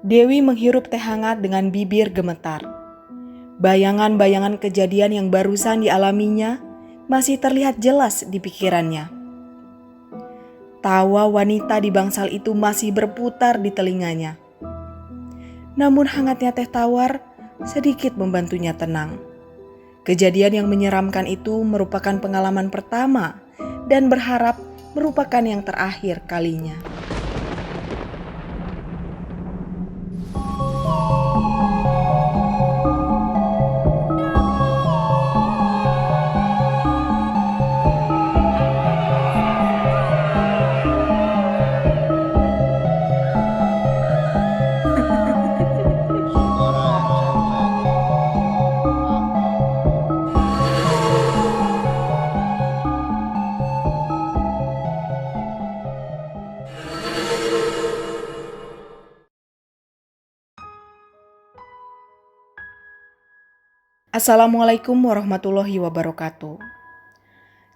Dewi menghirup teh hangat dengan bibir gemetar. Bayangan-bayangan kejadian yang barusan dialaminya masih terlihat jelas di pikirannya. Tawa wanita di bangsal itu masih berputar di telinganya. Namun hangatnya teh tawar sedikit membantunya tenang. Kejadian yang menyeramkan itu merupakan pengalaman pertama dan berharap merupakan yang terakhir kalinya. Assalamualaikum warahmatullahi wabarakatuh.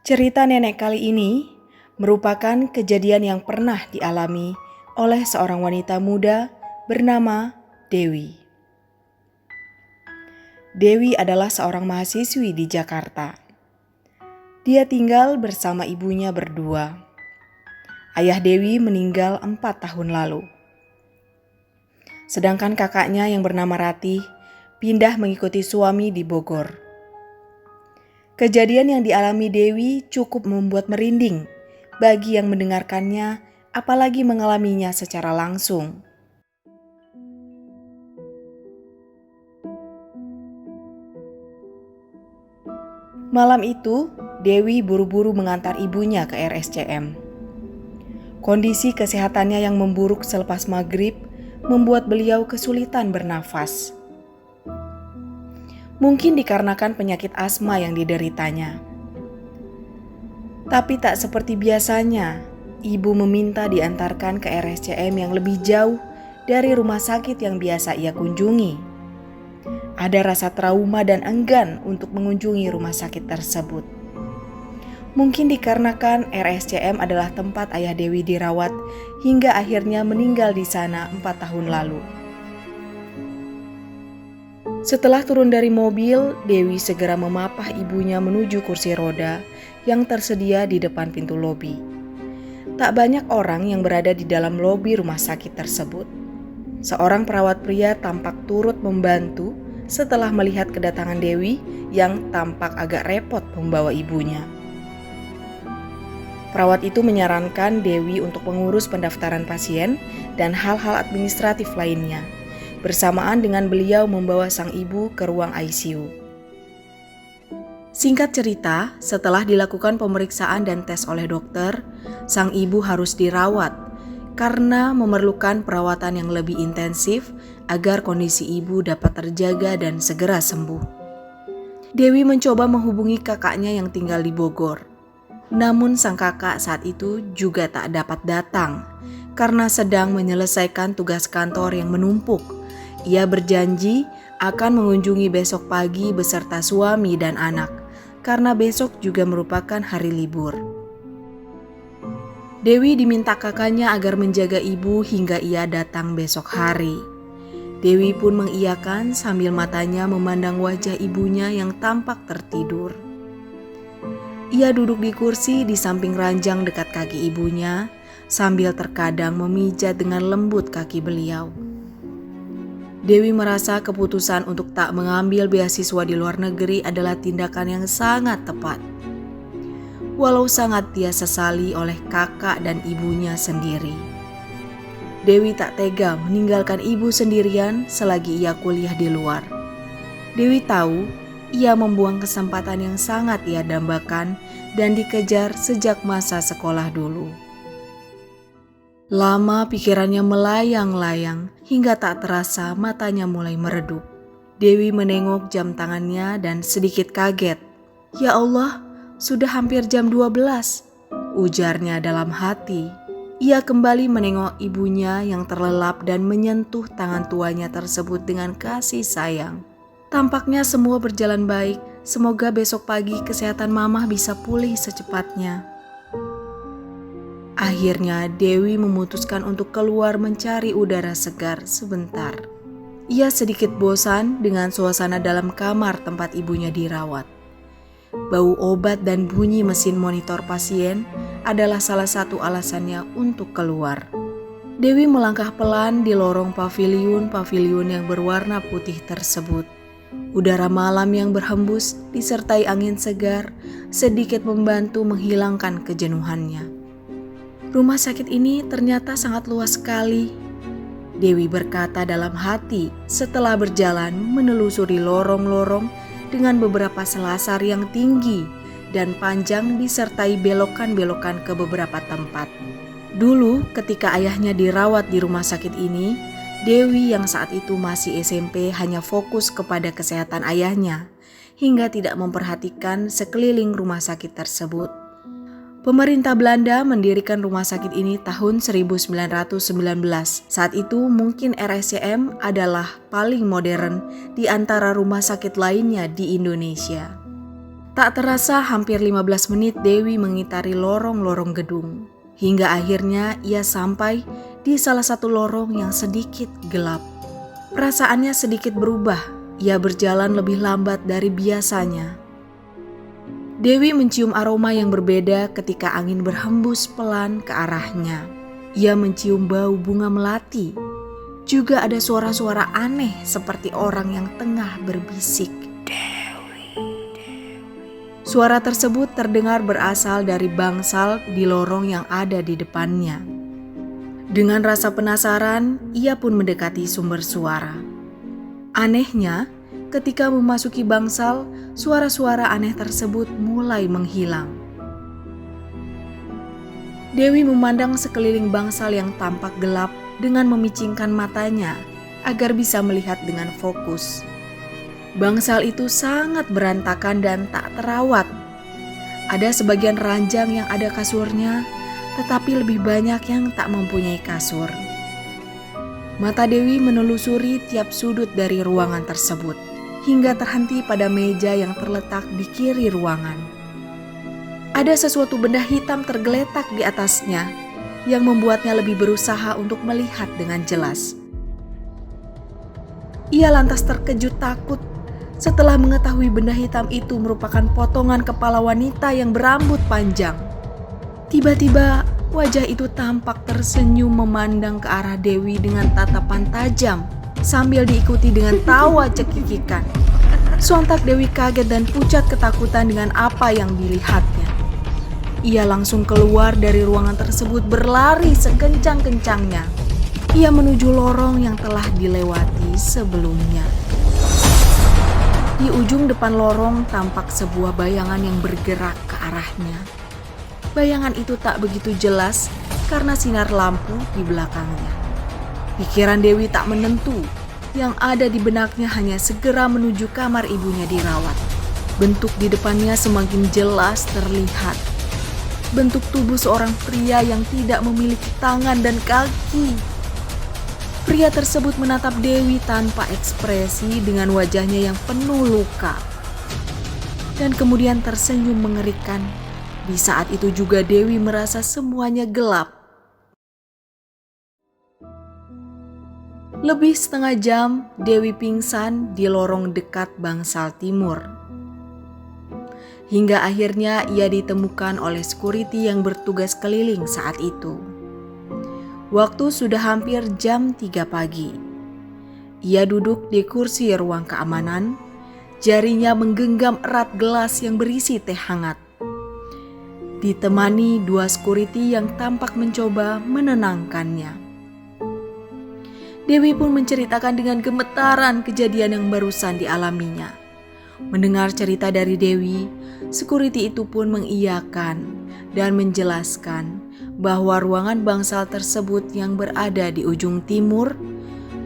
Cerita nenek kali ini merupakan kejadian yang pernah dialami oleh seorang wanita muda bernama Dewi. Dewi adalah seorang mahasiswi di Jakarta. Dia tinggal bersama ibunya berdua. Ayah Dewi meninggal 4 tahun lalu. Sedangkan kakaknya yang bernama Ratih pindah mengikuti suami di Bogor. Kejadian yang dialami Dewi cukup membuat merinding bagi yang mendengarkannya, apalagi mengalaminya secara langsung. Malam itu, Dewi buru-buru mengantar ibunya ke RSCM. Kondisi kesehatannya yang memburuk selepas maghrib membuat beliau kesulitan bernafas. Mungkin dikarenakan penyakit asma yang dideritanya. Tapi tak seperti biasanya, ibu meminta diantarkan ke RSCM yang lebih jauh dari rumah sakit yang biasa ia kunjungi. Ada rasa trauma dan enggan untuk mengunjungi rumah sakit tersebut. Mungkin dikarenakan RSCM adalah tempat ayah Dewi dirawat hingga akhirnya meninggal di sana 4 tahun lalu. Setelah turun dari mobil, Dewi segera memapah ibunya menuju kursi roda yang tersedia di depan pintu lobi. Tak banyak orang yang berada di dalam lobi rumah sakit tersebut. Seorang perawat pria tampak turut membantu setelah melihat kedatangan Dewi yang tampak agak repot membawa ibunya. Perawat itu menyarankan Dewi untuk mengurus pendaftaran pasien dan hal-hal administratif lainnya. Bersamaan dengan beliau membawa sang ibu ke ruang ICU. Singkat cerita, setelah dilakukan pemeriksaan dan tes oleh dokter, sang ibu harus dirawat karena memerlukan perawatan yang lebih intensif agar kondisi ibu dapat terjaga dan segera sembuh. Dewi mencoba menghubungi kakaknya yang tinggal di Bogor. Namun sang kakak saat itu juga tak dapat datang karena sedang menyelesaikan tugas kantor yang menumpuk. Ia berjanji akan mengunjungi besok pagi beserta suami dan anak, karena besok juga merupakan hari libur. Dewi diminta kakaknya agar menjaga ibu hingga ia datang besok hari. Dewi pun mengiyakan sambil matanya memandang wajah ibunya yang tampak tertidur. Ia duduk di kursi di samping ranjang dekat kaki ibunya, sambil terkadang memijat dengan lembut kaki beliau. Dewi merasa keputusan untuk tak mengambil beasiswa di luar negeri adalah tindakan yang sangat tepat. Walau sangat dia sesali oleh kakak dan ibunya sendiri. Dewi tak tega meninggalkan ibu sendirian selagi ia kuliah di luar. Dewi tahu ia membuang kesempatan yang sangat ia dambakan dan dikejar sejak masa sekolah dulu. Lama pikirannya melayang-layang hingga tak terasa matanya mulai meredup. Dewi menengok jam tangannya dan sedikit kaget. "Ya Allah, sudah hampir jam 12," ujarnya dalam hati. Ia kembali menengok ibunya yang terlelap dan menyentuh tangan tuanya tersebut dengan kasih sayang. Tampaknya semua berjalan baik. Semoga besok pagi kesehatan Mamah bisa pulih secepatnya. Akhirnya Dewi memutuskan untuk keluar mencari udara segar sebentar. Ia sedikit bosan dengan suasana dalam kamar tempat ibunya dirawat. Bau obat dan bunyi mesin monitor pasien adalah salah satu alasannya untuk keluar. Dewi melangkah pelan di lorong paviliun yang berwarna putih tersebut. Udara malam yang berhembus disertai angin segar sedikit membantu menghilangkan kejenuhannya. Rumah sakit ini ternyata sangat luas sekali, Dewi berkata dalam hati setelah berjalan menelusuri lorong-lorong dengan beberapa selasar yang tinggi dan panjang disertai belokan-belokan ke beberapa tempat. Dulu ketika ayahnya dirawat di rumah sakit ini, Dewi yang saat itu masih SMP hanya fokus kepada kesehatan ayahnya hingga tidak memperhatikan sekeliling rumah sakit tersebut. Pemerintah Belanda mendirikan rumah sakit ini tahun 1919. Saat itu mungkin RSCM adalah paling modern di antara rumah sakit lainnya di Indonesia. Tak terasa hampir 15 menit Dewi mengitari lorong-lorong gedung. Hingga akhirnya ia sampai di salah satu lorong yang sedikit gelap. Perasaannya sedikit berubah, ia berjalan lebih lambat dari biasanya. Dewi mencium aroma yang berbeda ketika angin berhembus pelan ke arahnya. Ia mencium bau bunga melati. Juga ada suara-suara aneh seperti orang yang tengah berbisik. Dewi. Suara tersebut terdengar berasal dari bangsal di lorong yang ada di depannya. Dengan rasa penasaran, ia pun mendekati sumber suara. Anehnya, ketika memasuki bangsal, suara-suara aneh tersebut mulai menghilang. Dewi memandang sekeliling bangsal yang tampak gelap dengan memicingkan matanya agar bisa melihat dengan fokus. Bangsal itu sangat berantakan dan tak terawat. Ada sebagian ranjang yang ada kasurnya, tetapi lebih banyak yang tak mempunyai kasur. Mata Dewi menelusuri tiap sudut dari ruangan tersebut, hingga terhenti pada meja yang terletak di kiri ruangan. Ada sesuatu benda hitam tergeletak di atasnya yang membuatnya lebih berusaha untuk melihat dengan jelas. Ia lantas terkejut takut setelah mengetahui benda hitam itu merupakan potongan kepala wanita yang berambut panjang. Tiba-tiba wajah itu tampak tersenyum memandang ke arah Dewi dengan tatapan tajam sambil diikuti dengan tawa cekikikan. Sontak Dewi kaget dan pucat ketakutan dengan apa yang dilihatnya. Ia langsung keluar dari ruangan tersebut berlari sekencang-kencangnya. Ia menuju lorong yang telah dilewati sebelumnya. Di ujung depan lorong tampak sebuah bayangan yang bergerak ke arahnya. Bayangan itu tak begitu jelas karena sinar lampu di belakangnya. Pikiran Dewi tak menentu. Yang ada di benaknya hanya segera menuju kamar ibunya dirawat. Bentuk di depannya semakin jelas terlihat. Bentuk tubuh seorang pria yang tidak memiliki tangan dan kaki. Pria tersebut menatap Dewi tanpa ekspresi dengan wajahnya yang penuh luka. Dan kemudian tersenyum mengerikan. Di saat itu juga Dewi merasa semuanya gelap. Lebih setengah jam, Dewi pingsan di lorong dekat bangsal timur. Hingga akhirnya ia ditemukan oleh security yang bertugas keliling saat itu. Waktu sudah hampir jam 3 pagi. Ia duduk di kursi ruang keamanan, jarinya menggenggam erat gelas yang berisi teh hangat. Ditemani 2 security yang tampak mencoba menenangkannya. Dewi pun menceritakan dengan gemetaran kejadian yang barusan dialaminya. Mendengar cerita dari Dewi, security itu pun mengiyakan dan menjelaskan bahwa ruangan bangsal tersebut yang berada di ujung timur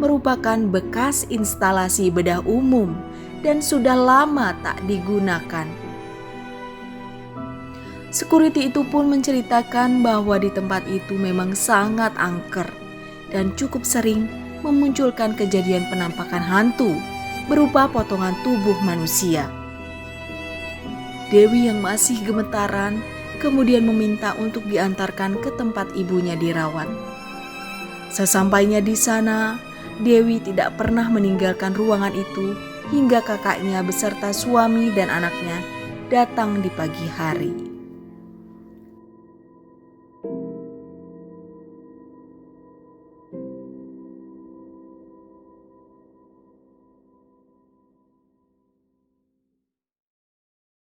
merupakan bekas instalasi bedah umum dan sudah lama tak digunakan. Security itu pun menceritakan bahwa di tempat itu memang sangat angker dan cukup sering memunculkan kejadian penampakan hantu berupa potongan tubuh manusia. Dewi yang masih gemetaran kemudian meminta untuk diantarkan ke tempat ibunya dirawat. Sesampainya di sana, Dewi tidak pernah meninggalkan ruangan itu hingga kakaknya beserta suami dan anaknya datang di pagi hari.